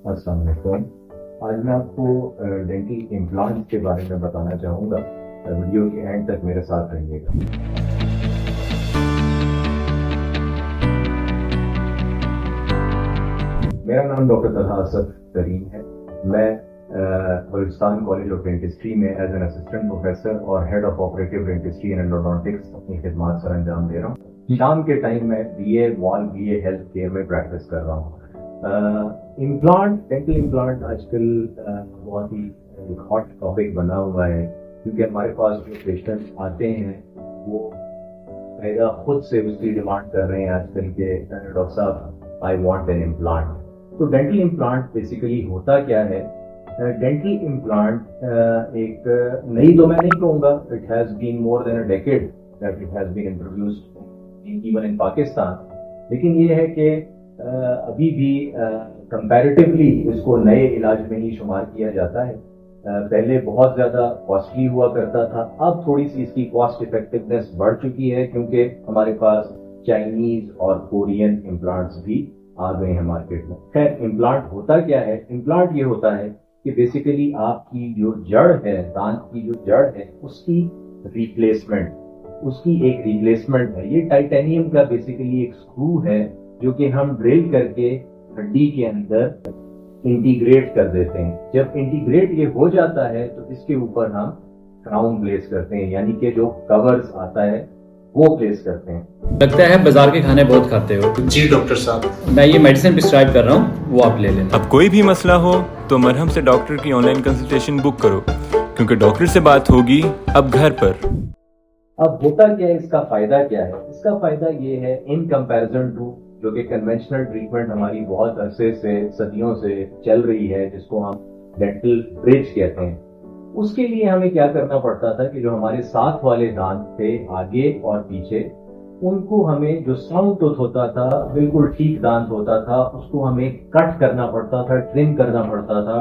अस्सलाम वालेकुम। आज मैं आपको डेंटल इम्प्लांट के बारे में बताना चाहूँगा। वीडियो के एंड तक मेरे साथ रहिएगा। मेरा नाम डॉक्टर तलहा असद करीम है। मैं बलूचिस्तान कॉलेज ऑफ डेंटिस्ट्री में एज एन असिस्टेंट प्रोफेसर और head of operative dentistry and endodontics अपनी खिदमत सर अंजाम दे रहा हूँ। शाम के टाइम में BA हेल्थ केयर में प्रैक्टिस कर रहा हूँ। डेंटल इम्प्लांट आजकल बहुत ही एक हॉट टॉपिक बना हुआ है, क्योंकि हमारे पास जो पेशेंट्स आते हैं वो पहला खुद से उसकी डिमांड कर रहे हैं आजकल के, डॉक्टर साहब आई वांट एन इम्प्लांट। तो डेंटल इम्प्लांट बेसिकली होता क्या है? डेंटल इम्प्लांट एक नई तो मैं नहीं कहूँगा, it has been more than a decade that it has been introduced even in Pakistan, लेकिन ये है कि अभी भी कंपैरेटिवली इसको नए इलाज में ही शुमार किया जाता है। पहले बहुत ज्यादा कॉस्टली हुआ करता था, अब थोड़ी सी इसकी कॉस्ट इफेक्टिवनेस बढ़ चुकी है, क्योंकि हमारे पास चाइनीज और कोरियन इम्प्लांट्स भी आ गए हैं मार्केट में। खैर, इम्प्लांट होता क्या है? इम्प्लांट ये होता है कि बेसिकली आपकी जो जड़ है, दांत की जो जड़ है, उसकी एक रिप्लेसमेंट है। ये टाइटेनियम का बेसिकली एक स्क्रू है जो कि हम ड्रिल करके हड्डी के अंदर इंटीग्रेट कर देते हैं। जब इंटीग्रेट ये हो जाता है तो इसके ऊपर हम क्राउन प्लेस करते हैं, यानी कि जो कवर्स आता है वो प्लेस करते हैं। लगता है बाजार के खाने बहुत खाते हो। जी डॉक्टर साहब, मैं ये मेडिसिन प्रिस्क्राइब कर रहा हूँ, वो आप ले लेना। अब कोई भी मसला हो तो मरहम से डॉक्टर की ऑनलाइन कंसल्टेशन बुक करो, क्योंकि डॉक्टर से बात होगी अब घर पर। अब होता क्या है, इसका फायदा क्या है? इसका फायदा ये है, इन कंपैरिजन टू जो कि कन्वेंशनल ट्रीटमेंट हमारी बहुत अरसे से, सदियों से चल रही है, जिसको हम डेंटल ब्रिज कहते हैं, उसके लिए हमें क्या करना पड़ता था कि जो हमारे साथ वाले दांत थे आगे और पीछे, उनको हमें जो साउंड टूथ होता था, बिल्कुल ठीक दांत होता था, उसको हमें कट करना पड़ता था, ट्रिम करना पड़ता था,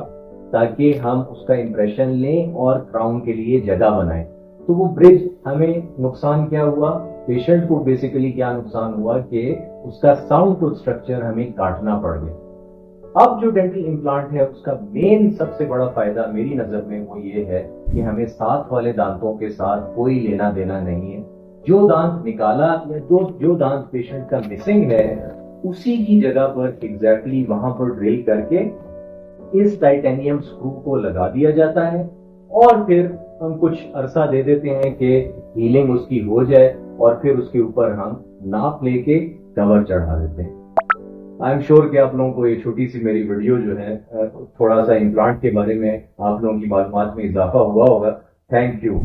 ताकि हम उसका इंप्रेशन लें और क्राउन के लिए जगह बनाएं। तो वो ब्रिज, हमें नुकसान क्या हुआ? पेशेंट को बेसिकली क्या नुकसान हुआ कि उसका साउंड टूथ स्ट्रक्चर हमें काटना पड़ गया। अब जो डेंटल इम्प्लांट है, उसका मेन सबसे बड़ा फायदा मेरी नजर में वो ये है कि हमें साथ वाले दांतों के साथ कोई लेना देना नहीं है। जो दांत निकाला या जो दांत पेशेंट का मिसिंग है, उसी की जगह पर एग्जैक्टली वहां पर ड्रिल करके इस टाइटेनियम स्क्रू को लगा दिया जाता है, और फिर हम कुछ अरसा दे देते हैं कि हीलिंग उसकी हो जाए, और फिर उसके ऊपर हम नाप लेके कवर चढ़ा देते हैं। आई एम श्योर कि आप लोगों को ये छोटी सी मेरी वीडियो जो है, थोड़ा सा इम्प्लांट के बारे में आप लोगों की मालूमात में इजाफा हुआ होगा। Thank you.